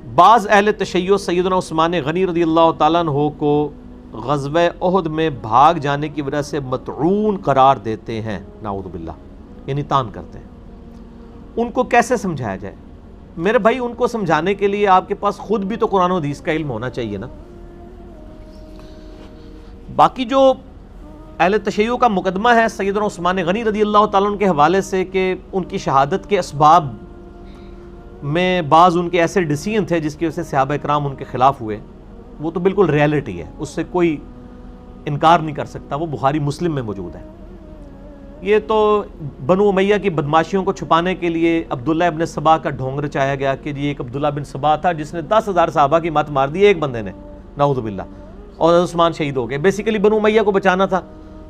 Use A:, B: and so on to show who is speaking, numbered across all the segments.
A: بعض اہل تشیع سیدنا عثمان غنی رضی اللہ تعالیٰ عنہ کو غزوہ احد میں بھاگ جانے کی وجہ سے مطعون قرار دیتے ہیں، نعوذ باللہ، یعنی طعن کرتے ہیں۔ ان کو کیسے سمجھایا جائے؟ میرے بھائی، ان کو سمجھانے کے لیے آپ کے پاس خود بھی تو قرآن و حدیث کا علم ہونا چاہیے نا۔ باقی جو اہل تشیع کا مقدمہ ہے سیدنا عثمان غنی رضی اللہ تعالیٰ عنہ کے حوالے سے کہ ان کی شہادت کے اسباب میں بعض ان کے ایسے ڈیسیژن تھے جس کی وجہ سے صحابہ اکرام ان کے خلاف ہوئے، وہ تو بالکل ریالٹی ہے، اس سے کوئی انکار نہیں کر سکتا، وہ بخاری مسلم میں موجود ہے۔ یہ تو بنو امیہ کی بدماشیوں کو چھپانے کے لیے عبداللہ ابن سبا کا ڈھونگ رچایا گیا کہ یہ ایک عبداللہ بن سبا تھا جس نے 10,000 صحابہ کی مات مار دی ایک بندے نے، نعوذ باللہ، اور حضرت عثمان شہید ہو گئے۔ بیسیکلی بنو امیہ کو بچانا تھا،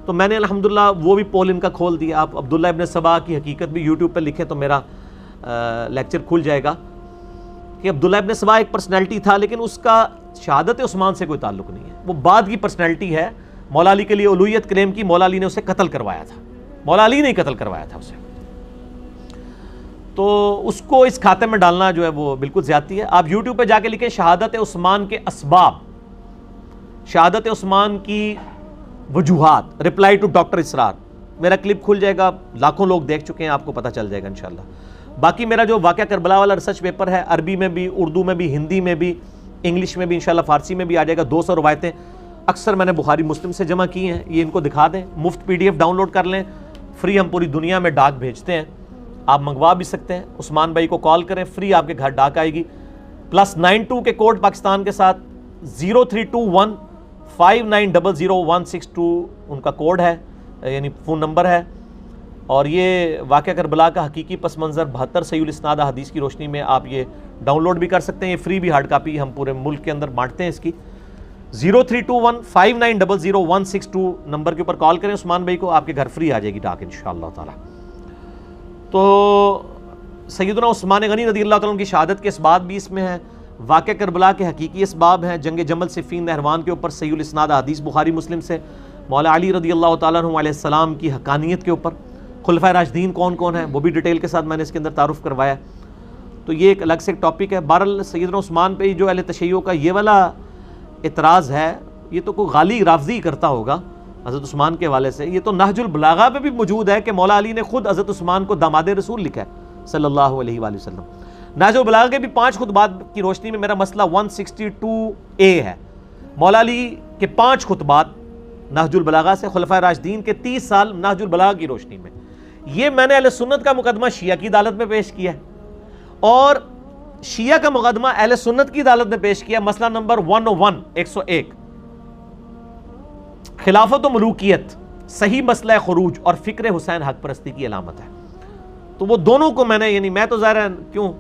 A: تو میں نے الحمدللہ وہ بھی پول ان کا کھول دیا۔ آپ عبداللہ ابن سبا کی حقیقت بھی یوٹیوب پہ لکھیں تو میرا لیکچر کھل جائے گا کہ عبداللہ ابن سبا ایک پرسنالٹی تھا، لیکن اس کا شہادت عثمان سے کوئی تعلق نہیں ہے، وہ بعد کی پرسنالٹی ہے۔ مولا علی کے لیے الوہیت کلیم کی، مولا علی نے اسے قتل کروایا تھا، مولا علی نے قتل کروایا تھا اسے، تو اس کو اس کھاتے میں ڈالنا جو ہے وہ بالکل زیادتی ہے۔ آپ یوٹیوب پہ جا کے لکھیں شہادت عثمان کے اسباب، شہادت عثمان کی وجوہات، رپلائی ٹو ڈاکٹر اسرار، میرا کلپ کھل جائے گا، لاکھوں لوگ دیکھ چکے ہیں، آپ کو پتہ چل جائے گا انشاءاللہ۔ باقی میرا جو واقعہ کربلا والا ریسرچ پیپر ہے، عربی میں بھی، اردو میں بھی، ہندی میں بھی، انگلش میں بھی، انشاءاللہ فارسی میں بھی آ جائے گا۔ 200 روایتیں اکثر میں نے بخاری مسلم سے جمع کی ہیں، یہ ان کو دکھا دیں، مفت PDF ڈاؤن لوڈ کر لیں، فری ہم پوری دنیا میں ڈاک بھیجتے ہیں، آپ منگوا بھی سکتے ہیں۔ عثمان بھائی کو کال کریں، فری آپ کے گھر ڈاک آئے گی، +92 کے کوڈ پاکستان کے ساتھ، 032159000162 ان کا کوڈ ہے، یعنی فون نمبر ہے۔ اور یہ واقعہ کربلا کا حقیقی پس منظر 72 صحیح الاسناد احادیث کی روشنی میں آپ یہ ڈاؤن لوڈ بھی کر سکتے ہیں، یہ فری بھی ہارڈ کاپی ہم پورے ملک کے اندر بانٹتے ہیں اس کی۔ 032159000162 نمبر کے اوپر کال کریں عثمان بھائی کو، آپ کے گھر فری آ جائے گی ڈاک انشاءاللہ تعالی۔ تو سیدنا عثمان غنی رضی اللہ تعالیٰ عنہ کی شہادت کے اسباب بھی اس میں ہیں، واقعہ کربلا کے حقیقی اسباب ہیں، جنگ جمل صفین نہروان کے اوپر صحیح الاسناد حدیث بخاری مسلم سے، مولا علی رضی اللہ تعالیٰ عنہ علیہ السلام کی حقانیت کے اوپر، خلفائے راشدین کون کون ہیں وہ بھی ڈیٹیل کے ساتھ میں نے اس کے اندر تعارف کروایا۔ تو یہ ایک الگ سے ایک ٹاپک ہے۔ بہرحال سیدنا عثمان پہ جو اہل تشیع کا یہ والا اعتراض ہے، یہ تو کوئی غالی رافضی کرتا ہوگا حضرت عثمان کے حوالے سے، یہ تو نہج البلاغہ پہ بھی موجود ہے کہ مولا علی نے خود حضرت عثمان کو داماد رسول لکھا ہے صلی اللہ علیہ وآلہ وسلم۔ نہج البلاغہ کے بھی 5 خطبات کی روشنی میں میرا مسئلہ 162A ہے، مولا علی کے 5 خطبات نہج البلاغہ سے، خلفائے راشدین کے 30 سال نہج البلاغہ کی روشنی میں۔ یہ میں نے اہل سنت کا مقدمہ شیعہ کی عدالت میں پیش کیا ہے، اور شیعہ کا مقدمہ اہل سنت کی عدالت میں پیش کیا، مسئلہ نمبر 101 خلافت و ملوکیت، صحیح مسئلہ خروج اور فکر حسین حق پرستی کی علامت ہے۔ تو وہ دونوں کو میں نے، یعنی میں تو ظاہر ہے کیوں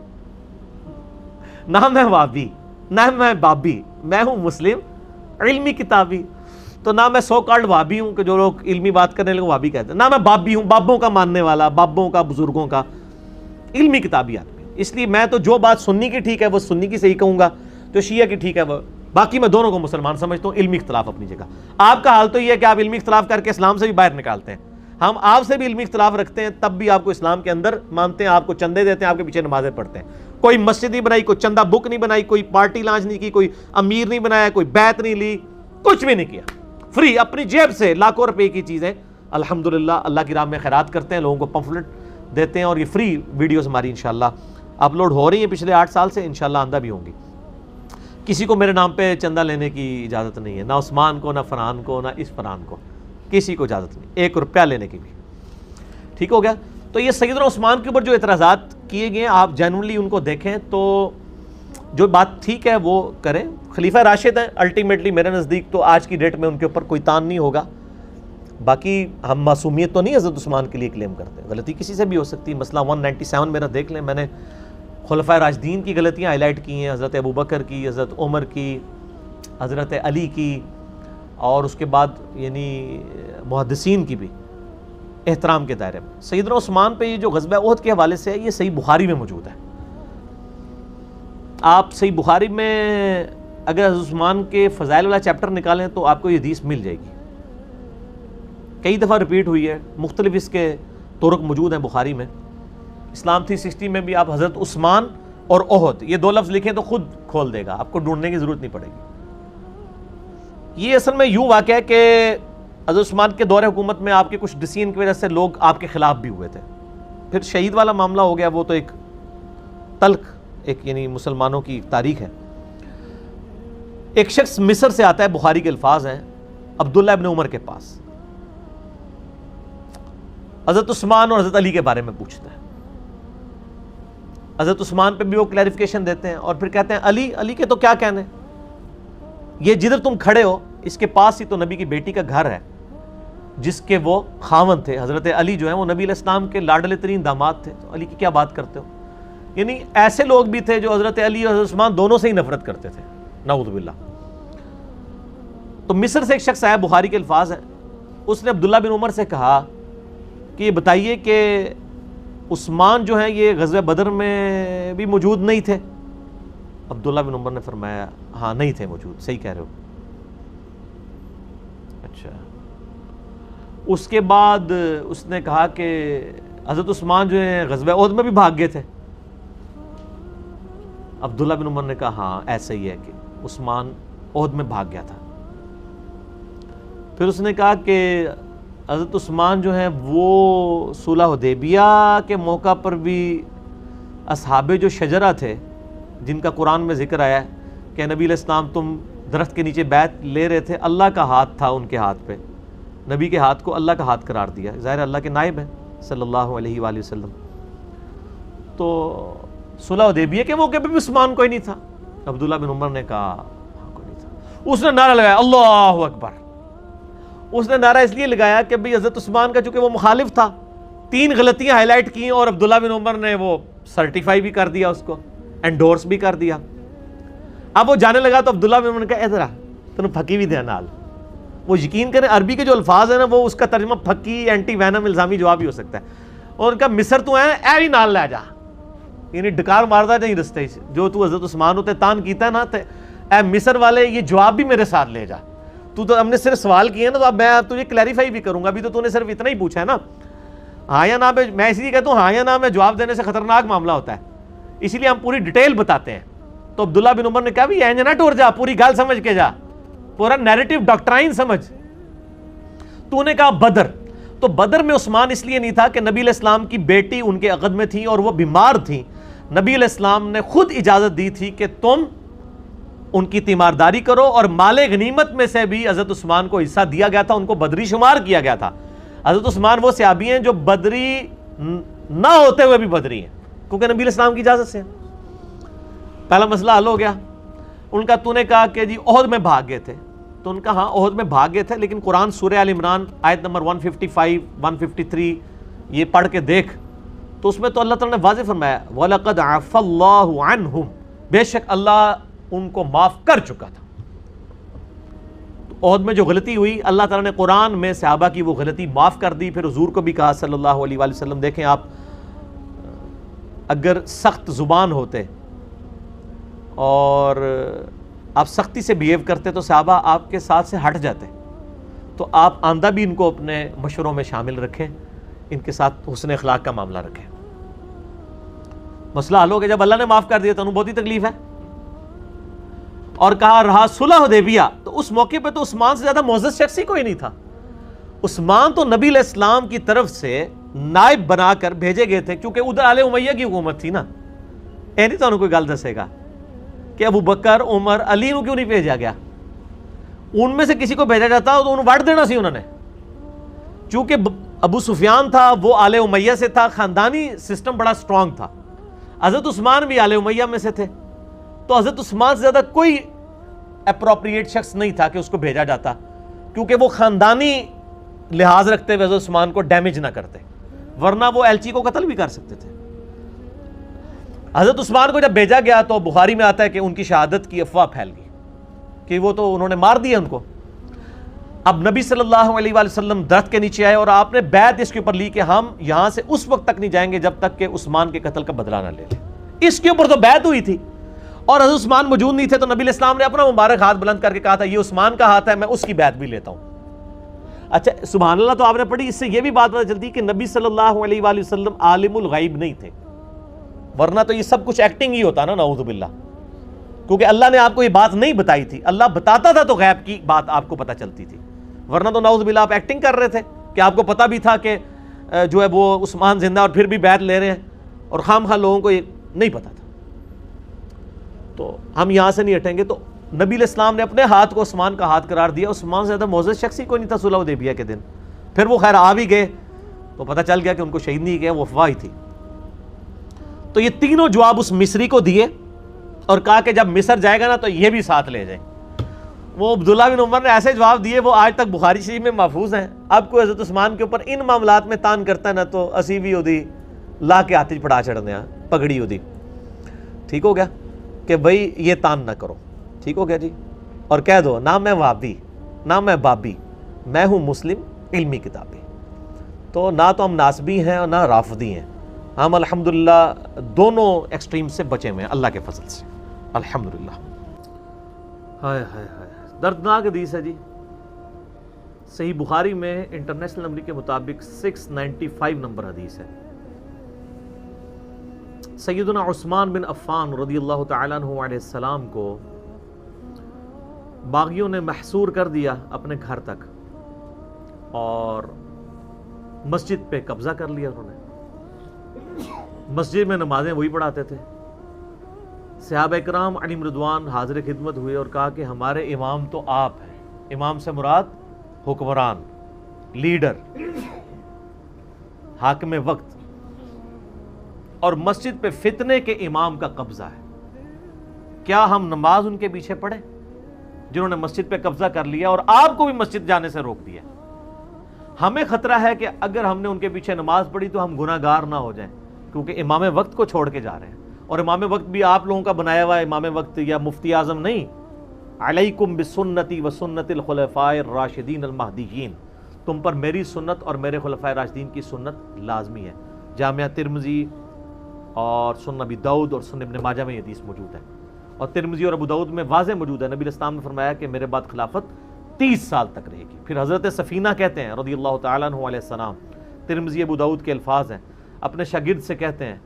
A: نہ میں وابی نہ میں بابی، میں ہوں مسلم علمی کتابی، تو نہ میں سو کالڈ وابی ہوں کہ جو لوگ علمی بات کرنے لگے وابی کہتے ہیں، نہ میں بابی ہوں بابوں کا ماننے والا، بابوں کا، بزرگوں کا، علمی کتابی آدمی۔ اس لیے میں تو جو بات سنی کی ٹھیک ہے وہ سنی کی صحیح کہوں گا، جو شیعہ کی ٹھیک ہے وہ، باقی میں دونوں کو مسلمان سمجھتا ہوں، علمی اختلاف اپنی جگہ۔ آپ کا حال تو یہ ہے کہ آپ علمی اختلاف کر کے اسلام سے بھی باہر نکالتے ہیں، ہم آپ سے بھی علمی اختلاف رکھتے ہیں تب بھی آپ کو اسلام کے اندر مانتے ہیں، آپ کو چندے دیتے ہیں، آپ کے پیچھے نمازیں پڑھتے ہیں، کوئی مسجد نہیں بنائی، کوئی چندہ بک نہیں بنائی، کوئی پارٹی لانچ نہیں کی، کوئی امیر نہیں بنایا، کوئی بیعت نہیں لی، کچھ بھی نہیں کیا، فری اپنی جیب سے لاکھوں روپے کی چیزیں الحمدللہ اللہ کی راہ میں خیرات کرتے ہیں، لوگوں کو پمفلٹ دیتے ہیں، اور یہ فری ویڈیوز ہماری انشاءاللہ اپلوڈ ہو رہی ہیں پچھلے 8 سال سے، انشاءاللہ آندہ بھی ہوں گی۔ کسی کو میرے نام پہ چندہ لینے کی اجازت نہیں ہے، نہ عثمان کو، نہ فرحان کو، نہ اس فرحان کو، کسی کو اجازت نہیں 1 روپیہ لینے کی بھی۔ ٹھیک ہو گیا؟ تو یہ سیدنا عثمان کے اوپر جو اعتراضات کیے گئے ہیں، آپ جینوئنلی ان کو دیکھیں تو جو بات ٹھیک ہے وہ کریں۔ خلیفہ راشد ہیں الٹیمیٹلی میرے نزدیک، تو آج کی ڈیٹ میں ان کے اوپر کوئی تان نہیں ہوگا۔ باقی ہم معصومیت تو نہیں حضرت عثمان کے لیے کلیم کرتے، غلطی کسی سے بھی ہو سکتی ہے۔ مسئلہ 197 میرا دیکھ لیں، میں نے خلفائے راشدین کی غلطیاں ہائی لائٹ کی ہیں، حضرت ابوبکر کی، حضرت عمر کی، حضرت علی کی، اور اس کے بعد یعنی محدثین کی بھی احترام کے دائرے میں۔ سیدنا عثمان پہ یہ جو غزوہ احد کے حوالے سے ہے، یہ صحیح بخاری میں موجود ہے۔ آپ صحیح بخاری میں اگر حضرت عثمان کے فضائل والا چیپٹر نکالیں تو آپ کو یہ حدیث مل جائے گی، کئی دفعہ ریپیٹ ہوئی ہے، مختلف اس کے طرق موجود ہیں بخاری میں۔ اسلام 360 میں بھی آپ حضرت عثمان اور احد، یہ دو لفظ لکھیں تو خود کھول دے گا، آپ کو ڈھونڈنے کی ضرورت نہیں پڑے گی۔ یہ اصل میں یوں واقعہ ہے کہ حضرت عثمان کے دور حکومت میں آپ کے کچھ ڈسیزن کی وجہ سے لوگ آپ کے خلاف بھی ہوئے تھے، پھر شہید والا معاملہ ہو گیا، وہ تو ایک تلخ ایک یعنی مسلمانوں کی تاریخ ہے۔ ایک شخص مصر سے آتا ہے، بخاری کے الفاظ ہیں، عبداللہ ابن عمر کے پاس، حضرت عثمان اور حضرت علی کے بارے میں پوچھتا ہے۔ حضرت عثمان پہ بھی وہ کلیریفیکیشن دیتے ہیں اور پھر کہتے ہیں علی کے تو کیا کہنے، یہ جدھر تم کھڑے ہو اس کے پاس ہی تو نبی کی بیٹی کا گھر ہے جس کے وہ خاوند تھے۔ حضرت علی جو ہیں وہ نبی علیہ السلام کے لاڈلے ترین داماد تھے، تو علی کی کیا بات کرتے ہو؟ یعنی ایسے لوگ بھی تھے جو حضرت علی اور حضرت عثمان دونوں سے ہی نفرت کرتے تھے، نعوذ باللہ۔ تو مصر سے ایک شخص آیا، بخاری کے الفاظ ہیں، اس نے عبداللہ بن عمر سے کہا کہ یہ بتائیے کہ عثمان جو ہیں یہ غزوہ بدر میں بھی موجود نہیں تھے؟ عبداللہ بن عمر نے فرمایا ہاں نہیں تھے موجود، صحیح کہہ رہے ہو۔ اچھا، اس کے بعد اس نے کہا کہ حضرت عثمان جو ہیں غزوہ احد میں بھی بھاگ گئے تھے؟ عبداللہ بن عمر نے کہا ہاں ایسا ہی ہے کہ عثمان احد میں بھاگ گیا تھا۔ پھر اس نے کہا کہ حضرت عثمان جو ہیں وہ صلح حدیبیہ کے موقع پر بھی اصحاب جو شجرہ تھے جن کا قرآن میں ذکر آیا ہے کہ نبی علیہ السلام تم درخت کے نیچے بیعت لے رہے تھے، اللہ کا ہاتھ تھا ان کے ہاتھ پہ، نبی کے ہاتھ کو اللہ کا ہاتھ قرار دیا، ظاہر اللہ کے نائب ہیں صلی اللہ علیہ وآلہ وسلم۔ تو صلح حدیبیہ کے موقع پہ بھی عثمان کوئی نہیں تھا؟ عبداللہ بن عمر نے کہا ہاں کوئی نہیں تھا۔ اس نے نعرہ لگایا اللہ اکبر۔ اس نے نعرہ اس لیے لگایا کہ بھئی حضرت عثمان کا چونکہ وہ مخالف تھا، 3 غلطیاں ہائی لائٹ کی اور عبداللہ بن عمر نے وہ سرٹیفائی بھی کر دیا، اس کو انڈورس بھی کر دیا۔ اب وہ جانے لگا تو عبداللہ بن عمر نے کہا ادھر آ، تنوں پھکی بھی دیا نال۔ وہ یقین کریں عربی کے جو الفاظ ہیں نا وہ اس کا ترجمہ پھکی، اینٹی وینم، الزامی جواب بھی ہو سکتا ہے۔ اور ان کا مصر تو ہے اے بھی نال لے جا، یعنی ڈکار ماردا نہیں رستے جو تو حضرت عثمان ہوتے تان کیتا ہے نا، اے مصر والے یہ جواب بھی میرے ساتھ لے جا۔ تو ہم نے صرف سوال کیے نا، تو اب میں تجھے کلیریفائی بھی کروں گا، ابھی تو نے صرف اتنا ہی پوچھا ہے نا، ہاں یا نہ میں اس لیے کہتا ہوں ہاں یا نہ میں جواب دینے سے خطرناک معاملہ ہوتا ہے، اسی لیے ہم پوری ڈیٹیل بتاتے ہیں۔ تو عبداللہ بن عمر نے کہا بھی اینج نہ ٹور جا، پوری گال سمجھ کے جا، پورا نیریٹو ڈاکٹرائن سمجھ۔ تو نے کہا بدر، تو بدر میں عثمان اس لیے نہیں تھا کہ نبی علیہ السلام کی بیٹی ان کے عقد میں تھی اور وہ بیمار تھی، نبی علیہ السلام نے خود اجازت دی تھی کہ تم ان کی تیمارداری کرو، اور مال غنیمت میں سے بھی حضرت عثمان کو حصہ دیا گیا تھا، ان کو بدری شمار کیا گیا تھا۔ حضرت عثمان وہ صحابی ہیں جو بدری نہ ہوتے ہوئے بھی بدری ہیں، کیونکہ نبی علیہ السلام کی اجازت سے ہیں۔ پہلا مسئلہ حل ہو گیا۔ ان کا تو نے کہا کہ جی احد میں بھاگ گئے تھے، تو ان کا ہاں احد میں بھاگ گئے تھے، لیکن قرآن سورہ آل عمران آیت نمبر 155 153 یہ پڑھ کے دیکھ، تو اس میں تو اللہ تعالیٰ نے واضح فرمایا وَلَقَدْ عَفَى اللَّهُ عَنْهُمْ، بے شک اللہ ان کو معاف کر چکا تھا۔ احد میں جو غلطی ہوئی اللہ تعالیٰ نے قرآن میں صحابہ کی وہ غلطی معاف کر دی۔ پھر حضور کو بھی کہا صلی اللہ علیہ وآلہ وسلم، دیکھیں آپ اگر سخت زبان ہوتے اور آپ سختی سے بیہیو کرتے تو صحابہ آپ کے ساتھ سے ہٹ جاتے، تو آپ آندہ بھی ان کو اپنے مشوروں میں شامل رکھیں، ان کے ساتھ حسن اخلاق کا معاملہ رکھیں۔ مسئلہ حل ہو گیا، جب اللہ نے معاف کر دیا تو انہوں بہت ہی تکلیف ہے۔ اور کہا رہا صلح حدیبیہ، تو اس موقع پہ تو عثمان سے زیادہ معزز شخص ہی کوئی نہیں تھا۔ عثمان تو نبی علیہ السلام کی طرف سے نائب بنا کر بھیجے گئے تھے، کیونکہ ادھر آل امیہ کی حکومت تھی نا۔ اے نہیں تو انہوں کوئی گل دسے گا کہ ابو بکر، عمر، علی کو کیوں نہیں بھیجا گیا؟ ان میں سے کسی کو بھیجا جاتا تو انہوں وٹ دینا سی انہوں نے، چونکہ ابو سفیان تھا وہ آل امیہ سے تھا، خاندانی سسٹم بڑا سٹرونگ تھا۔ حضرت عثمان بھی آل امیہ میں سے تھے، تو حضرت عثمان سے زیادہ کوئی اپروپریٹ شخص نہیں تھا کہ اس کو بھیجا جاتا، کیونکہ وہ خاندانی لحاظ رکھتے ہوئے حضرت عثمان کو ڈیمیج نہ کرتے، ورنہ وہ ایلچی کو قتل بھی کر سکتے تھے۔ حضرت عثمان کو جب بھیجا گیا تو بخاری میں آتا ہے کہ ان کی شہادت کی افواہ پھیل گئی کہ وہ تو انہوں نے مار دیا ان کو۔ اب نبی صلی اللہ علیہ وآلہ وسلم درخت کے نیچے آئے اور آپ نے بیعت اس کے اوپر لی کہ ہم یہاں سے اس وقت تک نہیں جائیں گے جب تک کہ عثمان کے قتل کا بدلہ نہ لے لیں۔ اس کے اوپر تو بیعت ہوئی تھی اور حضرت عثمان موجود نہیں تھے، تو نبی علیہ السلام نے اپنا مبارک ہاتھ بلند کر کے کہا تھا یہ عثمان کا ہاتھ ہے، میں اس کی بیعت بھی لیتا ہوں۔ اچھا سبحان اللہ، تو آپ نے پڑھی، اس سے یہ بھی بات پتہ چلتی کہ نبی صلی اللہ علیہ وآلہ وسلم عالم الغیب نہیں تھے، ورنہ تو یہ سب کچھ ایکٹنگ ہی ہوتا نا، نعوذ باللہ، کیونکہ اللہ نے آپ کو یہ بات نہیں بتائی تھی. اللہ بتاتا تھا تو غیب کی بات آپ کو پتہ چلتی تھی، ورنہ تو نعوذ باللہ آپ ایکٹنگ کر رہے تھے کہ آپ کو پتہ بھی تھا کہ جو ہے وہ عثمان زندہ اور پھر بھی بیعت لے رہے ہیں، اور خام خواہ لوگوں کو یہ نہیں پتہ تھا. تو ہم یہاں سے نہیں ہٹیں گے. تو نبی علیہ السلام نے اپنے ہاتھ کو عثمان کا ہاتھ قرار دیا. عثمان سے زیادہ معزز شخص ہی کوئی نہیں تھا صلح حدیبیہ کے دن. پھر وہ خیر آ بھی گئے تو پتہ چل گیا کہ ان کو شہید نہیں کیا، وہ افواہ ہی تھی. تو یہ تینوں جواب اس مصری کو دیے اور کہا کہ جب مصر جائے گا نا تو یہ بھی ساتھ لے جائیں. وہ عبداللہ بن عمر نے ایسے جواب دیے وہ آج تک بخاری شریف میں محفوظ ہیں. اب کوئی حضرت عثمان کے اوپر ان معاملات میں تان کرتا ہے نا تو اسی بھی ہوتی لا کے ہاتھ پڑا چڑھنے پگڑی ہوتی. ٹھیک ہو گیا کہ بھائی یہ تان نہ کرو. ٹھیک ہو گیا جی. اور کہہ دو نہ میں وہابی نہ میں بابی، میں ہوں مسلم علمی کتابی. تو نہ تو ہم ناسبی ہیں اور نہ رافضی ہیں، ہم الحمدللہ دونوں ایکسٹریم سے بچے ہوئے ہیں اللہ کے فضل سے الحمدللہ. ہائے ہائے ہائے، دردناک حدیث ہے جی. صحیح بخاری میں انٹرنیشنل نمبر کے مطابق 695 نمبر حدیث ہے. سیدنا عثمان بن عفان رضی اللہ تعالیٰ عنہ علیہ السلام کو باغیوں نے محصور کر دیا اپنے گھر تک اور مسجد پہ قبضہ کر لیا. انہوں نے مسجد میں نمازیں وہی پڑھاتے تھے. صحابہ کرام علیہم رضوان حاضر خدمت ہوئے اور کہا کہ ہمارے امام تو آپ ہیں. امام سے مراد حکمران، لیڈر، حاکم وقت، اور مسجد پہ فتنے کے امام کا قبضہ ہے. کیا ہم نماز ان کے پیچھے پڑھیں جنہوں نے مسجد پہ قبضہ کر لیا اور آپ کو بھی مسجد جانے سے روک دیا؟ ہمیں خطرہ ہے کہ اگر ہم نے ان کے پیچھے نماز پڑھی تو ہم گناہ گار نہ ہو جائیں، کیونکہ امام وقت کو چھوڑ کے جا رہے ہیں. اور امام وقت بھی آپ لوگوں کا بنایا ہوا ہے امام وقت یا مفتی اعظم نہیں. علیکم بسنتی و سنت الخلفاء الراشدین المہدیین، تم پر میری سنت اور میرے خلفاء راشدین کی سنت لازمی ہے. جامعہ ترمذی اور سنن ابی داؤد اور سنن ابن ماجہ میں یہ حدیث موجود ہے. اور ترمذی اور ابو داؤد میں واضح موجود ہے، نبی علیہ السلام نے فرمایا کہ میرے بعد خلافت 30 سال تک رہے گی. پھر حضرت سفینہ کہتے ہیں رضی اللہ تعالیٰ عنہ علیہ السلام، ترمذی ابو داؤد کے الفاظ ہیں، اپنے شاگرد سے کہتے ہیں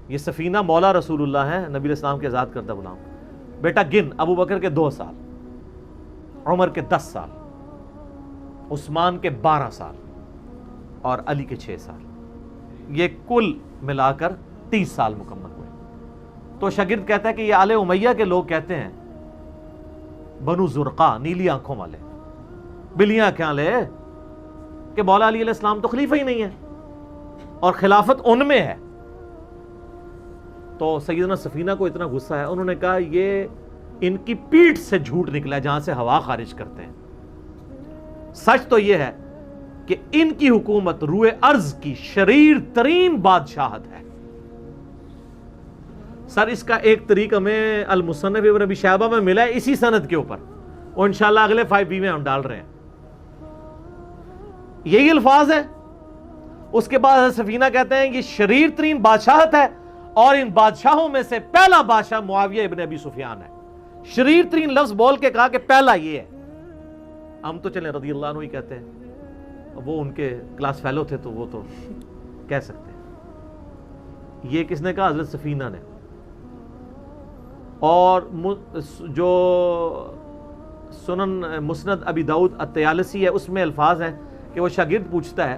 A: یہ سفینہ مولا رسول اللہ ہیں، نبی علیہ السلام کے ذات کردہ غلام. بیٹا گن، ابو بکر کے 2 سال، عمر کے 10 سال، عثمان کے 12 سال اور علی کے 6 سال، یہ کل ملا کر 30 سال مکمل ہوئے. تو شاگرد کہتا ہے کہ یہ آل امیہ کے لوگ کہتے ہیں، بنو زرقا، نیلی آنکھوں والے، بلیاں آنکھیں والے، کہ مولا علی علیہ السلام تو خلیفہ ہی نہیں ہے اور خلافت ان میں ہے. تو سیدنا سفینہ کو اتنا غصہ ہے، انہوں نے کہا یہ ان کی پیٹھ سے جھوٹ نکلا ہے جہاں سے ہوا خارج کرتے ہیں. سچ تو یہ ہے کہ ان کی حکومت روئے ارض کی شریر ترین بادشاہت ہے. سر اس کا ایک طریق ہمیں المصنف ابن ابی شیبہ میں ملا ہے اسی سند کے اوپر، اور انشاءاللہ اگلے 5B میں ہم ڈال رہے ہیں. یہی الفاظ ہیں. اس کے بعد سفینہ کہتے ہیں یہ شریر ترین بادشاہت ہے اور ان بادشاہوں میں سے پہلا بادشاہ معاویہ ابن ابی سفیان ہے. شریر ترین لفظ بول کے کہا کہ پہلا یہ ہے. ہم تو چلیں رضی اللہ عنہ ہی کہتے ہیں، وہ ان کے کلاس فیلو تھے تو وہ تو کہہ سکتے ہیں. یہ کس نے کہا؟ حضرت سفینہ نے. اور جو سنن مسند ابی داؤد الطیالسی ہے اس میں الفاظ ہیں کہ وہ شاگرد پوچھتا ہے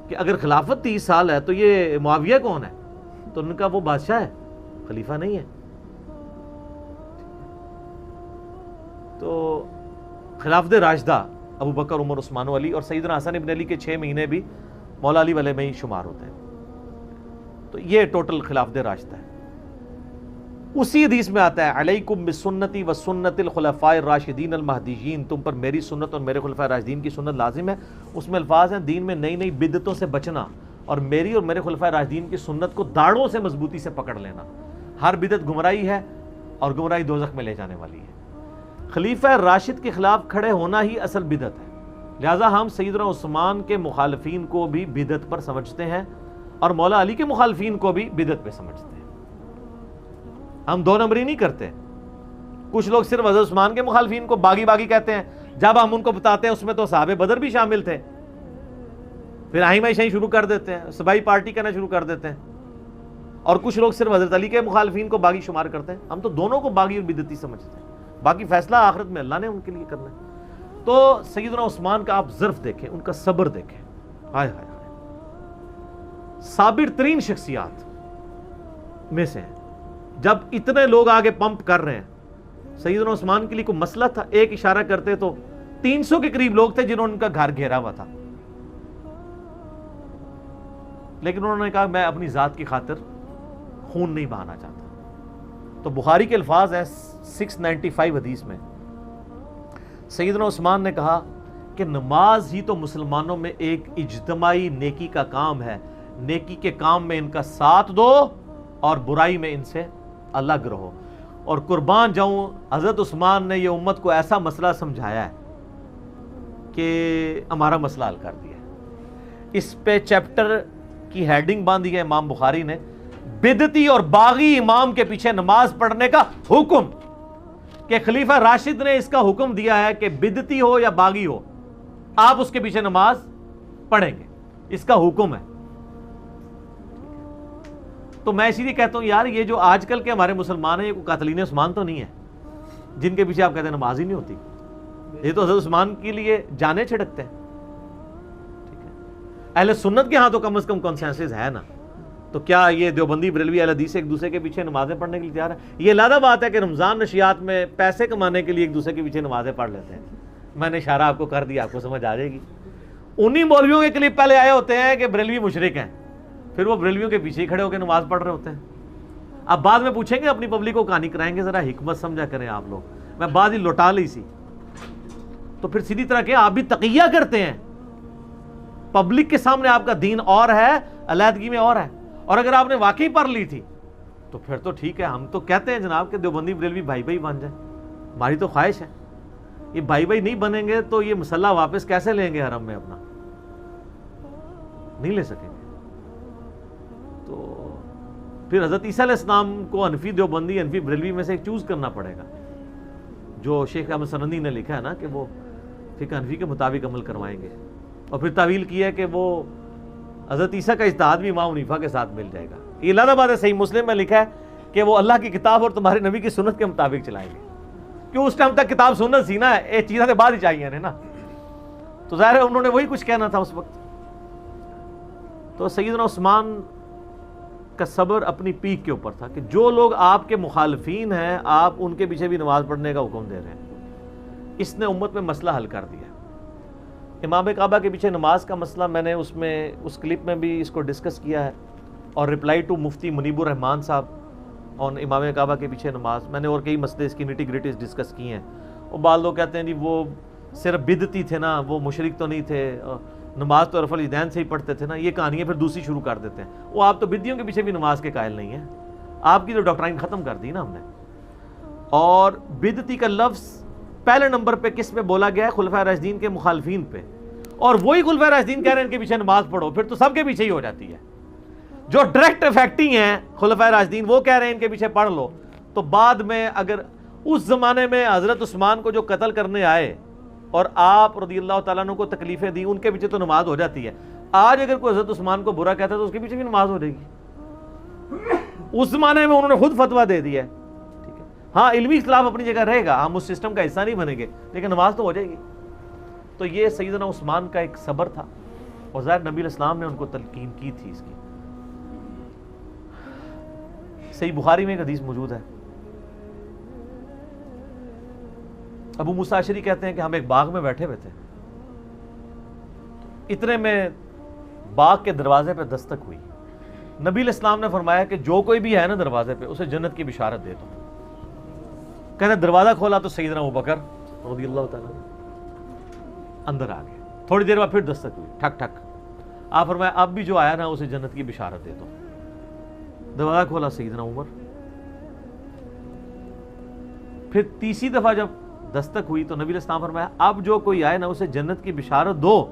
A: کہ اگر خلافت 30 سال ہے تو یہ معاویہ کون ہے؟ تو ان کا وہ بادشاہ ہے، خلیفہ نہیں ہے. تو خلافت راشدہ ابو بکر، عمر، عثمان و علی، اور سیدنا حسن ابن علی کے 6 مہینے بھی مولا علی والے میں ہی شمار ہوتے ہیں. تو یہ ٹوٹل خلافت راشدہ ہے. اسی حدیث میں آتا ہے علیکم بسنتی و سنت الخلفاء الراشدین المہدیین، تم پر میری سنت اور میرے خلفاء راشدین کی سنت لازم ہے. اس میں الفاظ ہیں دین میں نئی نئی بدعتوں سے بچنا اور میری اور میرے خلفاء راشدین کی سنت کو داڑھوں سے مضبوطی سے پکڑ لینا. ہر بدعت گمراہی ہے اور گمراہی دوزخ میں لے جانے والی ہے. خلیفہ راشد کے خلاف کھڑے ہونا ہی اصل بدعت ہے. لہٰذا ہم سیدنا عثمان کے مخالفین کو بھی بدعت پر سمجھتے ہیں اور مولا علی کے مخالفین کو بھی بدعت پہ سمجھتے ہیں. ہم 2 نمبری نہیں کرتے. کچھ لوگ صرف حضرت عثمان کے مخالفین کو باغی باغی کہتے ہیں، جب ہم ان کو بتاتے ہیں اس میں تو صحابہ بدر بھی شامل تھے، پھر آئیں میں شروع کر دیتے ہیں، صبائی پارٹی کرنا شروع کر دیتے ہیں. اور کچھ لوگ صرف حضرت علی کے مخالفین کو باغی شمار کرتے ہیں. ہم تو دونوں کو باغی اور بدعتی سمجھتے ہیں. باقی فیصلہ آخرت میں اللہ نے ان کے لیے کرنا ہے. تو سیدنا عثمان کا آپ ظرف دیکھیں, ان کا صبر دیکھیں. ہائے ہائے ہائے, صابر ترین شخصیات میں سے ہیں. جب اتنے لوگ آگے پمپ کر رہے ہیں, سیدنا عثمان کے لیے کوئی مسئلہ تھا؟ ایک اشارہ کرتے تو 300 کے قریب لوگ تھے جنہوں نے ان کا گھر گھیرا ہوا تھا, لیکن انہوں نے کہا میں اپنی ذات کی خاطر خون نہیں بہانا چاہتا. تو بخاری کے الفاظ ہیں 695 حدیث میں, سیدنا عثمان نے کہا کہ نماز ہی تو مسلمانوں میں ایک اجتماعی نیکی کا کام ہے, نیکی کے کام میں ان کا ساتھ دو اور برائی میں ان سے الگ رہو. اور قربان جاؤں, حضرت عثمان نے یہ امت کو ایسا مسئلہ سمجھایا ہے کہ ہمارا مسئلہ حل کر دیا ہے. اس پہ چیپٹر کی ہیڈنگ باندھی ہے امام بخاری نے, بدعتی اور باغی امام کے پیچھے نماز پڑھنے کا حکم, کہ خلیفہ راشد نے اس کا حکم دیا ہے کہ بدعتی ہو یا باغی ہو آپ اس کے پیچھے نماز پڑھیں گے, اس کا حکم ہے. تو میں اسی لیے کہتا ہوں یار, یہ جو آج کل کے ہمارے مسلمان ہیں یہ کوئی قاتلین عثمان تو نہیں ہے جن کے پیچھے آپ کہتے ہیں نماز ہی نہیں ہوتی. یہ تو حضرت عثمان کے لیے جانیں چھڑکتے ہیں. ٹھیک ہے, اہل سنت کے ہاں تو کم از کم کنسنسس ہے نا. تو کیا یہ دیوبندی بریلوی اہل حدیث ایک دوسرے کے پیچھے نمازیں پڑھنے کے لیے تیار ہے؟ یہ علیحدہ بات ہے کہ رمضان نشریات میں پیسے کمانے کے لیے ایک دوسرے کے پیچھے نمازیں پڑھ لیتے ہیں. میں نے اشارہ آپ کو کر دیا, آپ کو سمجھ آ جائے گی. انہی مولویوں کے کلپ پہلے آئے ہوتے ہیں کہ بریلوی مشرک ہیں, پھر وہ بریلویوں کے پیچھے ہی کھڑے ہو کے نماز پڑھ رہے ہوتے ہیں. اب بعد میں پوچھیں گے اپنی پبلک کو کہانی کرائیں گے, ذرا حکمت سمجھا کریں آپ لوگ. میں بعد ہی لوٹا لی سی, تو پھر سیدھی طرح کہ آپ بھی تقیہ کرتے ہیں. پبلک کے سامنے آپ کا دین اور ہے, علیحدگی میں اور ہے. اور اگر آپ نے واقعی پڑھ لی تھی تو پھر تو ٹھیک ہے. ہم تو کہتے ہیں جناب کہ دیوبندی بریلوی بھائی بھائی بن جائیں, ہماری تو خواہش ہے. یہ بھائی بھائی نہیں بنیں گے تو یہ مسلح واپس کیسے لیں گے حرم میں اپنا؟ نہیں لے سکیں گے. تو پھر حضرت عیسیٰ علیہ السلام کو حنفی دیوبندی حنفی بریلوی میں سے ایک چوز کرنا پڑے گا, جو شیخ احمد سنندی نے لکھا ہے نا کہ وہ فقہ حنفی کے مطابق عمل کروائیں گے. اور پھر تعویل کی ہے کہ وہ حضرت عیسیٰ کا اجتہاد بھی امام حنیفہ کے ساتھ مل جائے گا. یہ علیحدہ بات ہے, صحیح مسلم میں لکھا ہے کہ وہ اللہ کی کتاب اور تمہارے نبی کی سنت کے مطابق چلائیں گے. کیوں اس ٹائم تک کتاب سنت سی نا, یہ چیزیں بعد ہی چاہیے نا, تو ظاہر ہے انہوں نے وہی کچھ کہنا تھا اس وقت. تو سیدنا عثمان کا صبر اپنی پیک کے اوپر تھا کہ جو لوگ آپ کے مخالفین ہیں آپ ان کے پیچھے بھی نماز پڑھنے کا حکم دے رہے ہیں. اس نے امت میں مسئلہ حل کر دیا. امام کعبہ کے پیچھے نماز کا مسئلہ میں نے اس کلپ میں بھی اس کو ڈسکس کیا ہے, اور رپلائی ٹو مفتی منیب الرحمان صاحب اور امام کعبہ کے پیچھے نماز, میں نے اور کئی مسئلے اس کی نیٹی گریٹیز ڈسکس کی ہیں. اور بعض لوگ کہتے ہیں جی وہ صرف بدعتی تھے نا, وہ مشرک تو نہیں تھے, نماز تو رفع الیدین سے ہی پڑھتے تھے نا. یہ کہانیاں پھر دوسری شروع کر دیتے ہیں. وہ آپ تو بدعتیوں کے پیچھے بھی نماز کے قائل نہیں ہیں, آپ کی تو ڈاکٹرائن ختم کر دی نا ہم نے. اور بدعتی کا لفظ پہلے نمبر پہ کس پہ بولا گیا ہے؟ خلفائے راشدین کے مخالفین پہ. اور وہی خلفائے راشدین کہہ رہے ہیں ان کے پیچھے نماز پڑھو, پھر تو سب کے پیچھے ہی ہو جاتی ہے. جو ڈائریکٹ افیکٹنگ ہیں خلفائے راشدین وہ کہہ رہے ہیں ان کے پیچھے پڑھ لو, تو بعد میں اگر اس زمانے میں حضرت عثمان کو جو قتل کرنے آئے اور آپ رضی اللہ تعالیٰ عنہ کو تکلیفیں دی, ان کے پیچھے تو نماز ہو جاتی ہے. آج اگر کوئی حضرت عثمان کو برا کہتا ہے تو اس کے پیچھے بھی نماز ہو جائے گی. اس زمانے میں انہوں نے خود فتویٰ دے دیا ہے. ٹھیک ہے, ہاں علمی اختلاف اپنی جگہ رہے گا, ہم اس سسٹم کا حصہ نہیں بنیں گے, لیکن نماز تو ہو جائے گی. تو یہ سیدنا عثمان کا ایک صبر تھا, اور ظاہر نبی علیہ السلام نے ان کو تلقین کی تھی اس کی. صحیح بخاری میں ایک حدیث موجود ہے, ابو موسیٰ اشعری کہتے ہیں کہ ہم ایک باغ میں بیٹھے ہوئے تھے, اتنے میں باغ کے دروازے پہ دستک ہوئی. نبی علیہ السلام نے فرمایا کہ جو کوئی بھی ہے نا دروازے پہ اسے جنت کی بشارت دے دو. کہتے ہیں دروازہ کھولا تو سیدنا ابوبکر رضی اللہ تعالیٰ اندر آ گئے. تھوڑی دیر بعد پھر دستک ہوئی, ٹھک ٹھک. آپ فرمایا اب بھی جو آیا نا اسے جنت کی بشارت دے دو. دروازہ کھولا سیدنا عمر. پھر تیسری دفعہ جب دستک ہوئی تو نبی علیہ السلام فرمایا اب جو کوئی آئے نا اسے جنت کی بشارت دو,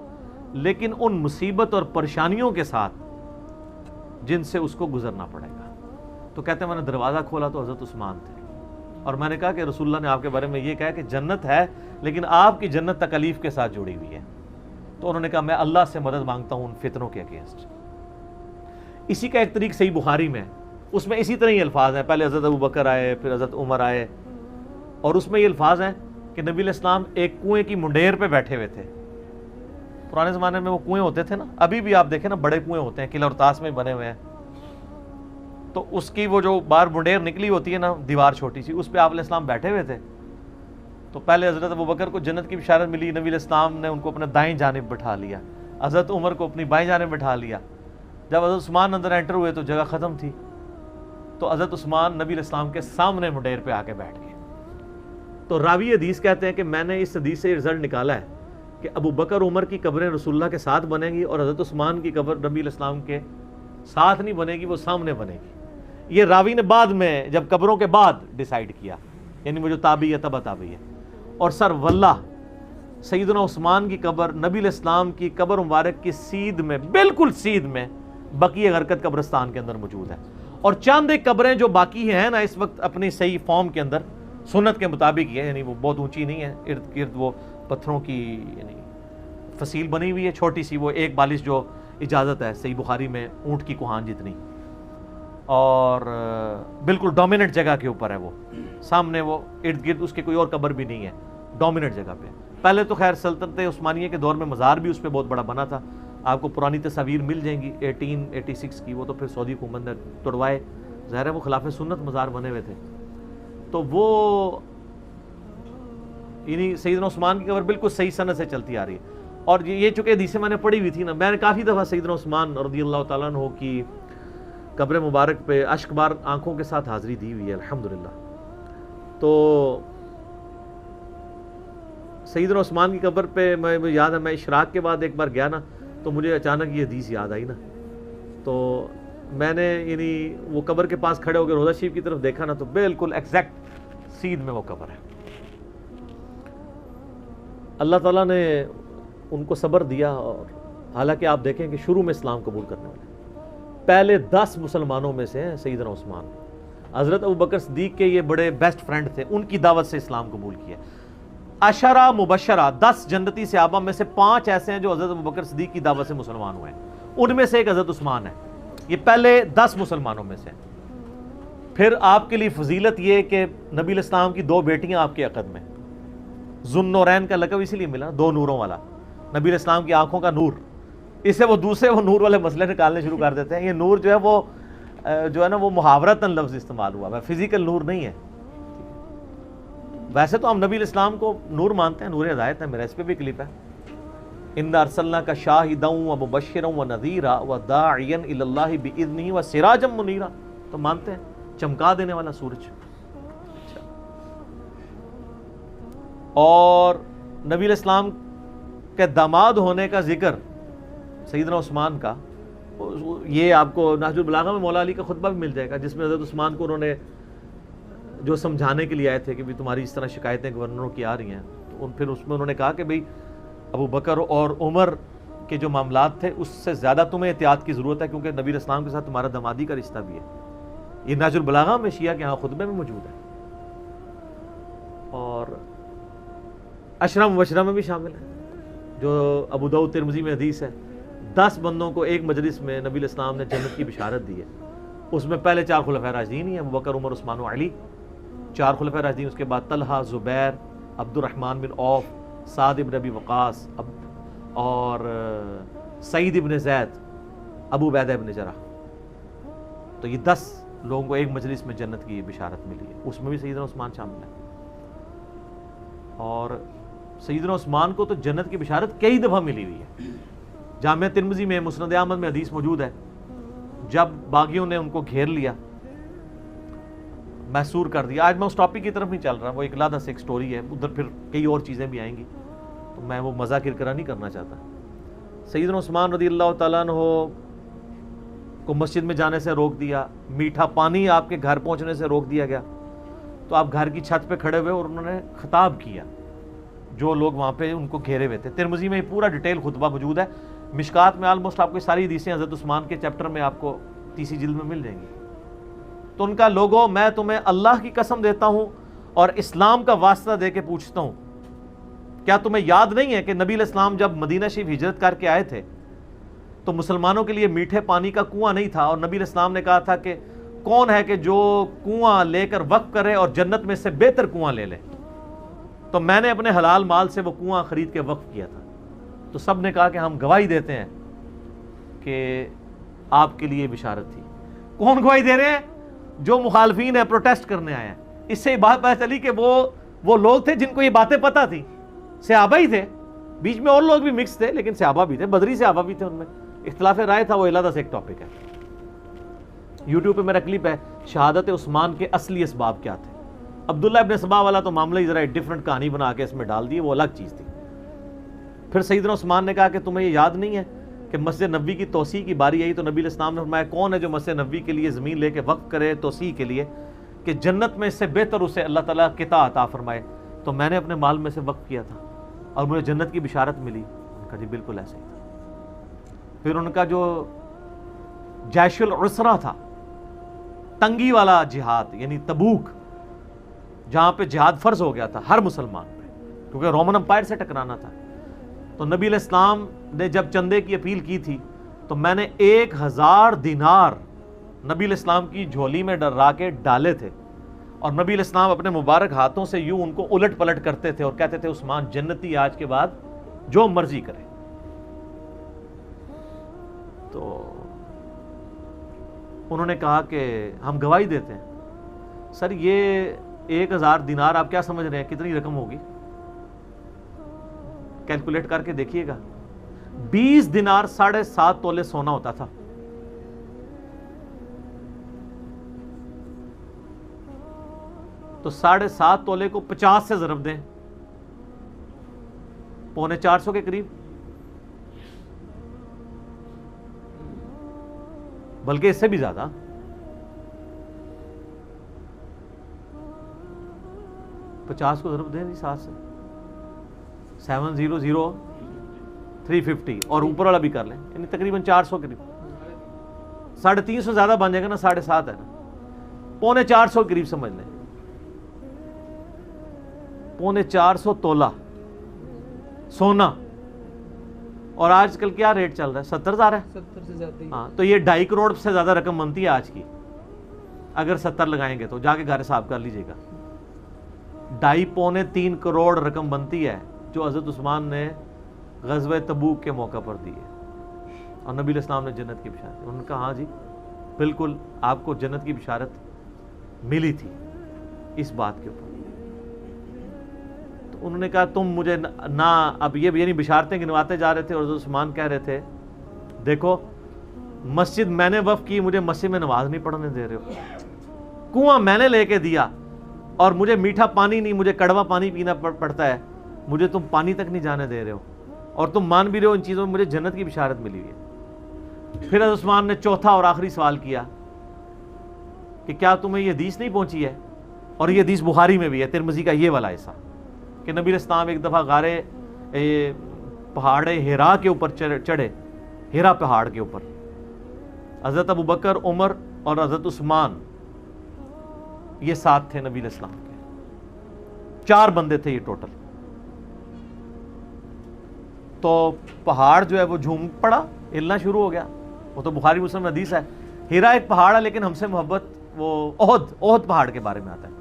A: لیکن ان مصیبت اور پریشانیوں کے ساتھ جن سے اس کو گزرنا پڑے گا. تو کہتے ہیں میں نے دروازہ کھولا تو حضرت عثمان تھے, اور میں نے کہا کہ رسول اللہ نے آپ کے بارے میں یہ کہا کہ جنت ہے لیکن آپ کی جنت تکلیف کے ساتھ جڑی ہوئی ہے. تو انہوں نے کہا میں اللہ سے مدد مانگتا ہوں ان فتنوں کے اگینسٹ. اسی کا ایک طریق صحیح بخاری میں اس میں اسی طرح ہی الفاظ ہیں، پہلے حضرت ابوبکر آئے، پھر حضرت عمر آئے، اور اس میں یہ الفاظ ہیں کہ نبی علیہ السلام ایک کنویں کی منڈیر پہ بیٹھے ہوئے تھے. پرانے زمانے میں وہ کنویں ہوتے تھے نا، ابھی بھی آپ دیکھیں نا بڑے کنویں ہوتے ہیں، قلعہ اور طاس میں بنے ہوئے ہیں، تو اس کی وہ جو باہر منڈیر نکلی ہوتی ہے نا، دیوار چھوٹی سی، اس پہ آپ علیہ السلام بیٹھے ہوئے تھے. تو پہلے حضرت ابوبکر کو جنت کی بشارت ملی، نبی علیہ السلام نے ان کو اپنے دائیں جانب بٹھا لیا، حضرت عمر کو اپنی بائیں جانب بٹھا لیا. جب حضرت عثمان اندر انٹر ہوئے تو جگہ ختم تھی، تو حضرت عثمان نبی علیہ السلام کے سامنے منڈیر پہ آ کے بیٹھ گئے. تو راوی حدیث کہتے ہیں کہ میں نے اس حدیث سے رزلٹ نکالا ہے کہ ابو بکر عمر کی قبریں رسول اللہ کے ساتھ بنیں گی، اور حضرت عثمان کی قبر نبی علیہ السلام کے ساتھ نہیں بنے گی، وہ سامنے بنے گی. یہ راوی نے بعد میں جب قبروں کے بعد ڈیسائیڈ کیا، یعنی وہ جو تابعی ہے تبع تابعی ہے. اور سر واللہ سیدنا عثمان کی قبر نبی علیہ السلام کی قبر مبارک کی سیدھ میں، بالکل سیدھ میں بقیع غرقد قبرستان کے اندر موجود ہے. اور چاند ایک قبریں جو باقی ہیں نا اس وقت اپنی صحیح فارم کے اندر سنت کے مطابق ہی ہے، یعنی وہ بہت اونچی نہیں ہے، ارد گرد وہ پتھروں کی یعنی فصیل بنی ہوئی ہے چھوٹی سی، وہ ایک بالش جو اجازت ہے صحیح بخاری میں اونٹ کی کوہان جتنی، اور بالکل ڈومیننٹ جگہ کے اوپر ہے، وہ سامنے وہ ارد گرد اس کے کوئی اور قبر بھی نہیں ہے، ڈومیننٹ جگہ پہ. پہلے تو خیر سلطنت عثمانیہ کے دور میں مزار بھی اس پہ بہت بڑا بنا تھا، آپ کو پرانی تصاویر مل جائیں گی 1886 کی، وہ تو پھر سعودی حکومت نے توڑوائے، ظاہر ہے وہ خلاف سنت مزار بنے ہوئے تھے. تو وہ یعنی سیدنا عثمان کی قبر بالکل صحیح سند سے چلتی آ رہی ہے. اور یہ چونکہ حدیثیں میں نے پڑھی ہوئی تھی نا، میں نے کافی دفعہ سیدنا عثمان رضی اللہ تعالیٰ عنہ کی قبر مبارک پہ اشک بار آنکھوں کے ساتھ حاضری دی ہوئی ہے الحمدللہ. تو سیدنا عثمان کی قبر پہ میں یاد ہے، میں اشراق کے بعد ایک بار گیا نا، تو مجھے اچانک یہ حدیث یاد آئی نا، تو میں نے یعنی وہ قبر کے پاس کھڑے ہو کے روضہ شریف کی طرف دیکھا نا، تو بالکل ایگزیکٹ سیدھ میں وہ قبر ہے. اللہ تعالیٰ نے ان کو صبر دیا، اور حالانکہ آپ دیکھیں کہ شروع میں اسلام قبول کرنے والے پہلے 10 مسلمانوں میں سے ہیں سیدنا عثمان. حضرت ابوبکر صدیق کے یہ بڑے بیسٹ فرینڈ تھے، ان کی دعوت سے اسلام قبول کیا. عشرہ مبشرہ 10 جنتی صحابہ میں سے 5 ایسے ہیں جو حضرت ابوبکر صدیق کی دعوت سے مسلمان ہوئے ہیں، ان میں سے ایک حضرت عثمان ہے. یہ پہلے 10 مسلمانوں میں سے. پھر آپ کے لیے فضیلت یہ کہ نبی علیہ السلام کی 2 بیٹیاں آپ کے عقد میں، ذوالنورین کا لقب اسی لیے ملا، 2 نوروں والا، نبی علیہ السلام کی آنکھوں کا نور. اس سے وہ دوسرے وہ نور والے مسئلے نکالنے شروع کر دیتے ہیں. یہ نور جو ہے نا وہ محاورتاً لفظ استعمال ہوا ہے، فزیکل نور نہیں ہے. ویسے تو ہم نبی علیہ السلام کو نور مانتے ہیں، نور ہدایت ہے، میرا اس پہ بھی کلپ ہے. اِنَّا أَرْسَلْنَاكَ شَاهِدًا وَمُبَشِّرًا وَنَذِيرًا وَدَاعِيًا إِلَى اللَّهِ بِإِذْنِهِ وَسِرَاجًا مُنِيرًا. تو مانتے ہیں چمکا دینے والا سورج. اور نبی علیہ السلام کے داماد ہونے کا ذکر سیدنا عثمان کا، یہ آپ کو نہج البلاغہ میں مولا علی کا خطبہ بھی مل جائے گا، جس میں حضرت عثمان کو انہوں نے جو سمجھانے کے لیے آئے تھے کہ بھی تمہاری اس طرح شکایتیں گورنروں کی آ رہی ہیں، تو پھر اس میں انہوں نے کہا کہ بھئی ابو بکر اور عمر کے جو معاملات تھے اس سے زیادہ تمہیں احتیاط کی ضرورت ہے، کیونکہ نبی علیہ السلام کے ساتھ تمہارا دامادی کا رشتہ بھی ہے. یہ نہج البلاغہ میں شیعہ کے ہاں خطبے میں موجود ہے. اور عشرہ مبشرہ میں بھی شامل ہے، جو ابو داؤد ترمذی میں حدیث ہے، 10 بندوں کو ایک مجلس میں نبی علیہ السلام نے جنت کی بشارت دی ہے. اس میں پہلے 4 خلفائے راشدین ہی ہیں، ابو بکر، عمر، عثمان و علی، 4 خلفائے راشدین. اس کے بعد طلحہ، زبیر، عبد الرحمن بن عوف، سعد ابن ابی وقاص اور سعید ابن زید، ابو عبیدہ ابن جرح. تو یہ 10 لوگوں کو ایک مجلس میں جنت کی بشارت ملی ہے، اس میں بھی سیدنا عثمان شامل ہے. اور سیدنا عثمان کو تو جنت کی بشارت کئی دفعہ ملی ہوئی ہے. جامعہ ترمذی میں، مسند احمد میں حدیث موجود ہے، جب باغیوں نے ان کو گھیر لیا، محصور کر دیا. آج میں اس ٹاپک کی طرف نہیں چل رہا، وہ ایک علیحدہ سے ایک سٹوری ہے، ادھر پھر کئی اور چیزیں بھی آئیں گی، تو میں وہ مزہ کرکرا نہیں کرنا چاہتا. سیدنا عثمان رضی اللہ تعالیٰ عنہ کو مسجد میں جانے سے روک دیا، میٹھا پانی آپ کے گھر پہنچنے سے روک دیا گیا. تو آپ گھر کی چھت پہ کھڑے ہوئے اور انہوں نے خطاب کیا جو لوگ وہاں پہ ان کو گھیرے ہوئے تھے. ترمذی میں پورا ڈیٹیل خطبہ موجود ہے. مشکات میں آلموسٹ آپ کو ساری حدیثیں حضرت عثمان کے چیپٹر میں آپ کو 30 جلد میں مل جائیں گی. تو ان کا لوگوں، میں تمہیں اللہ کی قسم دیتا ہوں اور اسلام کا واسطہ دے کے پوچھتا ہوں، کیا تمہیں یاد نہیں ہے کہ نبی علیہ السلام جب مدینہ شریف ہجرت کر کے آئے تھے تو مسلمانوں کے لیے میٹھے پانی کا کنواں نہیں تھا، اور نبی علیہ السلام نے کہا تھا کہ کون ہے کہ جو کنواں لے کر وقف کرے اور جنت میں سے بہتر کنواں لے لے؟ تو میں نے اپنے حلال مال سے وہ کنواں خرید کے وقف کیا تھا۔ تو سب نے کہا کہ ہم گواہی دیتے ہیں کہ آپ کے لیے بشارت تھی۔ کون گواہی دے رہے ہیں؟ جو مخالفین ہیں، پروٹیسٹ کرنے آئے ہیں۔ اس سے بات پتہ چلی کہ وہ لوگ تھے جن کو یہ باتیں پتہ تھی، صحابہ ہی تھے، بیچ میں اور لوگ بھی مکس تھے لیکن صحابہ بھی تھے، بدری صحابہ بھی تھے، ان میں اختلاف رائے تھا، وہ علیحدہ سے ایک ٹاپک ہے۔ یوٹیوب پہ میرا کلپ ہے شہادت عثمان کے اصلی اسباب کیا تھے۔ عبداللہ ابن سبا والا تو معاملہ ہی ذرا ایک ڈیفرنٹ کہانی بنا کے اس میں ڈال دی، وہ الگ چیز تھی۔ پھر سیدنا عثمان نے کہا کہ تمہیں یہ یاد نہیں ہے کہ مسجد نبوی کی توسیع کی باری آئی تو نبی علیہ السلام نے فرمایا کون ہے جو مسجد نبوی کے لیے زمین لے کے وقف کرے توسیع کے لیے کہ جنت میں اس سے بہتر اسے اللہ تعالیٰ قطع عطا فرمائے؟ تو میں نے اپنے مال میں سے وقف کیا تھا اور مجھے جنت کی بشارت ملی۔ ان کا جی بالکل ایسے ہی تھا۔ پھر ان کا جو جیش العسرہ تھا، تنگی والا جہاد، یعنی تبوک، جہاں پہ جہاد فرض ہو گیا تھا ہر مسلمان پہ کیونکہ رومن امپائر سے ٹکرانا تھا، تو نبی علیہ السلام نے جب چندے کی اپیل کی تھی تو میں نے 1000 دینار نبی علیہ السلام کی جھولی میں ڈرا کے ڈالے تھے، اور نبی علیہ السلام اپنے مبارک ہاتھوں سے یوں ان کو الٹ پلٹ کرتے تھے اور کہتے تھے عثمان جنتی آج کے بعد جو مرضی کرے۔ تو انہوں نے کہا کہ ہم گواہی دیتے ہیں۔ سر یہ 1000 دینار آپ کیا سمجھ رہے ہیں کتنی رقم ہوگی؟ کیلکولیٹ کر کے دیکھیے گا۔ 20 دینار 7.5 تولے سونا ہوتا تھا۔ تو 7.5 تولے کو 50 سے ضرب دیں، 450 کے قریب، بلکہ اس سے بھی زیادہ۔ پچاس کو ضرب دیں جی 7 سے، 700,350 اور اوپر والا بھی کر لیں، یعنی تقریباً 400 قریب، 350 زیادہ بن جائے گا نا، 7.5 ہے نا، 450 قریب سمجھ لیں، 450 تولہ سونا۔ اور آج کل کیا ریٹ چل رہا ہے؟ 70,000 ہے،
B: 70 سے زیادہ۔
A: ہاں، تو یہ 2.5 کروڑ سے زیادہ رقم بنتی ہے آج کی، اگر 70 لگائیں گے تو جا کے گھر حساب کر لیجئے گا۔ 2.5-3 کروڑ رقم بنتی ہے جو حضرت عثمان نے غزوہ تبوک کے موقع پر دی ہے، اور نبی علیہ السلام نے جنت کی بشارت۔ انہوں نے کہا ہاں جی بالکل آپ کو جنت کی بشارت ملی تھی اس بات کے اوپر۔ تو انہوں نے کہا تم مجھے نہ، اب یہ یعنی بشارتیں گنواتے جا رہے تھے، اور حضرت عثمان کہہ رہے تھے دیکھو مسجد میں نے وقف کی، مجھے مسجد میں نماز نہیں پڑھنے دے رہے ہو، کنواں میں نے لے کے دیا اور مجھے میٹھا پانی نہیں، مجھے کڑوا پانی پینا پڑتا ہے، مجھے تم پانی تک نہیں جانے دے رہے ہو، اور تم مان بھی رہے ہو ان چیزوں میں مجھے جنت کی بشارت ملی ہوئی ہے۔ پھر حضرت عثمان نے چوتھا اور آخری سوال کیا کہ کیا تمہیں یہ حدیث نہیں پہنچی ہے؟ اور یہ حدیث بخاری میں بھی ہے، ترمذی کا یہ والا حصہ، کہ نبی علیہ السلام ایک دفعہ غارے پہاڑ ہیرا کے اوپر چڑھے، ہیرا پہاڑ کے اوپر، حضرت ابوبکر، عمر اور حضرت عثمان یہ ساتھ تھے نبی علیہ السلام کے، 4 بندے تھے یہ ٹوٹل۔ تو پہاڑ جو ہے وہ جھوم پڑا، ہلنا شروع ہو گیا، وہ تو بخاری مسلم میں حدیث ہے۔ ہیرا ایک پہاڑ ہے لیکن ہم سے محبت، وہ احد پہاڑ کے بارے میں آتا ہے،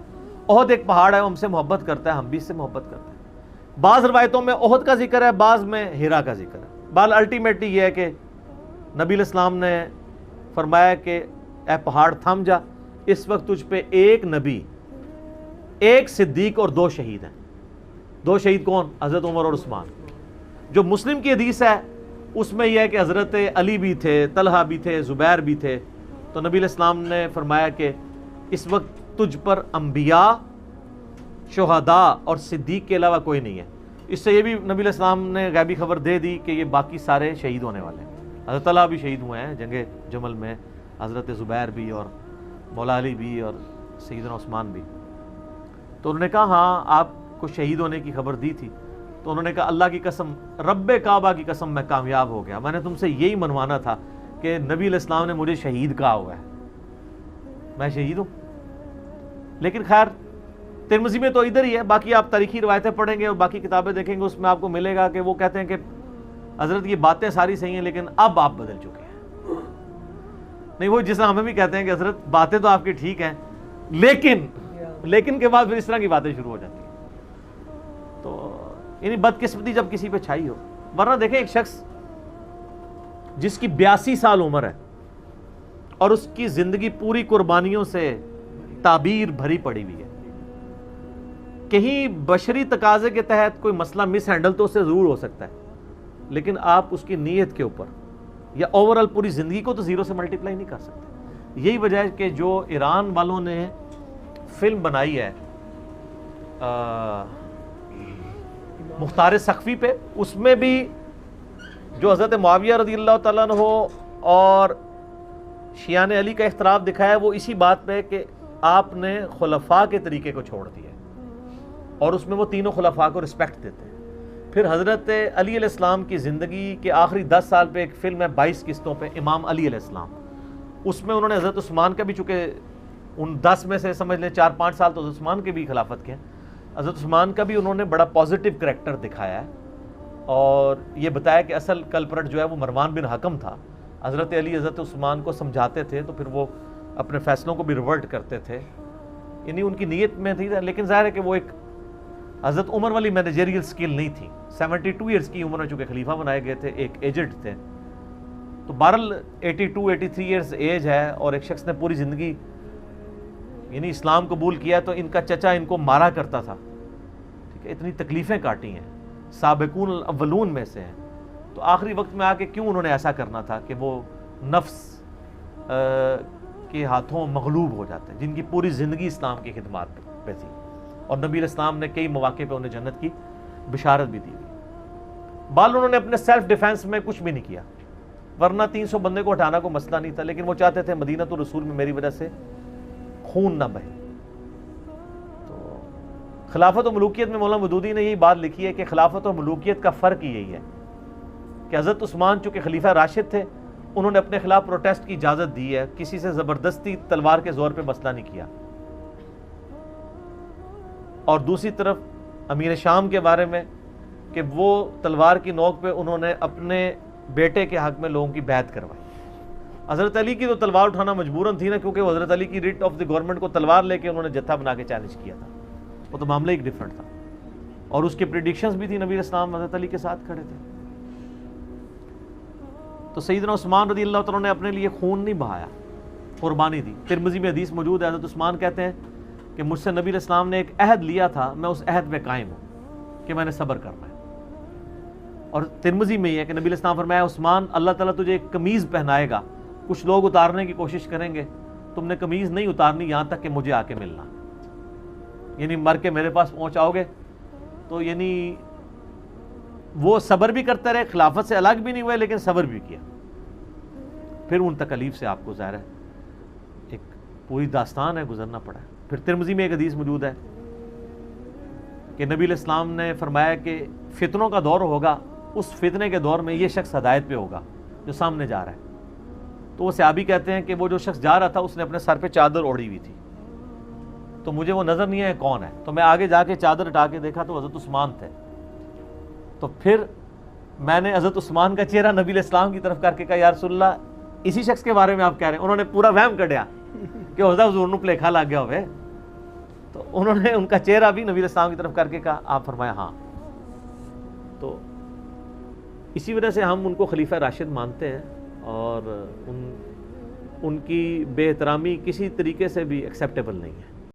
A: احد ایک پہاڑ ہے، وہ ہم سے محبت کرتا ہے، ہم بھی اس سے محبت کرتے ہیں۔ بعض روایتوں میں احد کا ذکر ہے، بعض میں ہیرا کا ذکر ہے۔ بال الٹیمیٹلی یہ ہے کہ نبی علیہ السلام نے فرمایا کہ اے پہاڑ تھم جا، اس وقت تجھ پہ 1 نبی، 1 صدیق اور 2 شہید ہیں۔ 2 شہید کون؟ حضرت عمر اور عثمان۔ جو مسلم کی حدیث ہے اس میں یہ ہے کہ حضرت علی بھی تھے، طلحہ بھی تھے، زبیر بھی تھے۔ تو نبی علیہ السلام نے فرمایا کہ اس وقت تجھ پر انبیاء، شہداء اور صدیق کے علاوہ کوئی نہیں ہے۔ اس سے یہ بھی نبی علیہ السلام نے غیبی خبر دے دی کہ یہ باقی سارے شہید ہونے والے ہیں۔ حضرت طلحہ بھی شہید ہوئے ہیں جنگ جمل میں، حضرت زبیر بھی، اور مولا علی بھی، اور سیدنا عثمان بھی۔ تو انہوں نے کہا ہاں آپ کو شہید ہونے کی خبر دی تھی۔ تو انہوں نے کہا اللہ کی قسم، رب کعبہ کی قسم میں کامیاب ہو گیا، میں نے تم سے یہی منوانا تھا کہ نبی علیہ السلام نے مجھے شہید کہا ہوا ہے، میں شہید ہوں۔ لیکن خیر ترمذی میں تو ادھر ہی ہے، باقی آپ تاریخی روایتیں پڑھیں گے اور باقی کتابیں دیکھیں گے، اس میں آپ کو ملے گا کہ وہ کہتے ہیں کہ حضرت یہ باتیں ساری صحیح ہیں لیکن اب آپ بدل چکے ہیں۔ نہیں وہ جس طرح ہمیں بھی کہتے ہیں کہ حضرت باتیں تو آپ کی ٹھیک ہیں لیکن کے بعد پھر اس طرح کی باتیں شروع ہو جاتی ہیں. تو یعنی بدقسمتی جب کسی پہ چھائی ہو. ورنہ دیکھیں ایک شخص جس کی 82 سال عمر ہے اور اس کی زندگی پوری قربانیوں سے تعبیر بھری پڑی ہوئی ہے, کہیں بشری تقاضے کے تحت کوئی مسئلہ مس ہینڈل تو اس سے ضرور ہو سکتا ہے, لیکن آپ اس کی نیت کے اوپر یا اوورال پوری زندگی کو تو زیرو سے ملٹیپلائی نہیں کر سکتے. یہی وجہ ہے کہ جو ایران والوں نے فلم بنائی ہے مختار سقفی پہ, اس میں بھی جو حضرت معاویہ رضی اللہ تعالیٰ عنہ اور شیعان علی کا اختلاف دکھایا وہ اسی بات پہ کہ آپ نے خلفاء کے طریقے کو چھوڑ دیا اور اس میں وہ تینوں خلفاء کو رسپیکٹ دیتے ہیں. پھر حضرت علی علیہ السلام کی زندگی کے آخری 10 سال پہ ایک فلم ہے 22 قسطوں پہ, امام علی علیہ السلام, اس میں انہوں نے حضرت عثمان کا بھی, چونکہ ان 10 میں سے سمجھ لیں 4-5 سال تو حضرت عثمان کے بھی خلافت کے, حضرت عثمان کا بھی انہوں نے بڑا پازیٹیو کریکٹر دکھایا ہے اور یہ بتایا کہ اصل کلپرٹ جو ہے وہ مروان بن حکم تھا. حضرت علی حضرت عثمان کو سمجھاتے تھے تو پھر وہ اپنے فیصلوں کو بھی ریورٹ کرتے تھے, یعنی ان کی نیت میں تھی. لیکن ظاہر ہے کہ وہ ایک حضرت عمر والی مینیجریل سکل نہیں تھی. 72 ایئرز کی عمر میں چونکہ خلیفہ بنائے گئے تھے, ایک ایجنٹ تھے, تو بہرحال 82-83 ایئرز ایج ہے اور ایک شخص نے پوری زندگی یعنی اسلام قبول کیا, تو ان کا چچا ان کو مارا کرتا تھا, ٹھیک ہے, اتنی تکلیفیں کاٹی ہیں, سابقون الاولون میں سے ہیں, تو آخری وقت میں آ کے کیوں انہوں نے ایسا کرنا تھا کہ وہ نفس کے ہاتھوں مغلوب ہو جاتے ہیں, جن کی پوری زندگی اسلام کی خدمات پہ تھی اور نبی علیہ السلام نے کئی مواقع پہ انہیں جنت کی بشارت بھی دی ہوئی. بال انہوں نے اپنے سیلف ڈیفenس میں کچھ بھی نہیں کیا, ورنہ 300 بندے کو ہٹانا کوئی مسئلہ نہیں تھا, لیکن وہ چاہتے تھے مدینہ تو رسول میں میری وجہ سے خون نہ بہے. تو خلافت و ملوکیت میں مولانا مودودی نے یہی بات لکھی ہے کہ خلافت و ملوکیت کا فرق یہی ہے کہ حضرت عثمان چونکہ خلیفہ راشد تھے, انہوں نے اپنے خلاف پروٹیسٹ کی اجازت دی ہے, کسی سے زبردستی تلوار کے زور پہ مسئلہ نہیں کیا. اور دوسری طرف امیر شام کے بارے میں کہ وہ تلوار کی نوک پہ انہوں نے اپنے بیٹے کے حق میں لوگوں کی بیعت کروائی. حضرت علی کی تو تلوار اٹھانا مجبوراً تھی نا, کیونکہ وہ حضرت علی کی ریٹ آف دی گورنمنٹ کو تلوار لے کے انہوں نے جتھا بنا کے چیلنج کیا تھا, وہ تو معاملہ ایک ڈیفرنٹ تھا, اور اس کی پریڈکشنز بھی تھی, نبی علیہ السلام حضرت علی کے ساتھ کھڑے تھے. تو سیدنا عثمان رضی اللہ تعالیٰ نے اپنے لیے خون نہیں بہایا, قربانی دی. ترمذی میں حدیث موجود ہے, حضرت عثمان کہتے ہیں کہ مجھ سے نبی علیہ السلام نے ایک عہد لیا تھا, میں اس عہد پہ قائم ہوں کہ میں نے صبر کرنا ہے. اور ترمذی میں یہ ہے کہ نبی علیہ السلام فرمایا, عثمان اللہ تعالیٰ تجھے ایک قمیض پہنائے گا, کچھ لوگ اتارنے کی کوشش کریں گے, تم نے قمیض نہیں اتارنی یہاں تک کہ مجھے آ کے ملنا, یعنی مر کے میرے پاس پہنچاؤ گے. تو یعنی وہ صبر بھی کرتے رہے, خلافت سے الگ بھی نہیں ہوئے, لیکن صبر بھی کیا. پھر ان تکلیف سے آپ کو ظاہر ہے ایک پوری داستان ہے گزرنا پڑا. پھر ترمذی میں ایک حدیث موجود ہے کہ نبی علیہ السلام نے فرمایا کہ فتنوں کا دور ہوگا, اس فتنے کے دور میں یہ شخص ہدایت پہ ہوگا جو سامنے جا رہا ہے. تو وہ صحابی کہتے ہیں کہ وہ جو شخص جا رہا تھا اس نے اپنے سر پہ چادر اوڑھی ہوئی تھی, تو مجھے وہ نظر نہیں آیا کون ہے, تو میں آگے جا کے چادر ہٹا کے دیکھا تو حضرت عثمان تھے. تو پھر میں نے حضرت عثمان کا چہرہ نبی علیہ السلام کی طرف کر کے کہا, یا رسول اللہ اسی شخص کے بارے میں آپ کہہ رہے ہیں؟ انہوں نے پورا وہم کڈیا کہ حضرت حضور نو پلیکھا لگ گیا ہوئے. تو انہوں نے ان کا چہرہ بھی نبی علیہ السلام کی طرف کر کے کہا, آپ فرمایا ہاں. تو اسی وجہ سے ہم ان کو خلیفہ راشد مانتے ہیں, اور ان کی بے احترامی کسی طریقے سے بھی ایکسیپٹیبل نہیں ہے.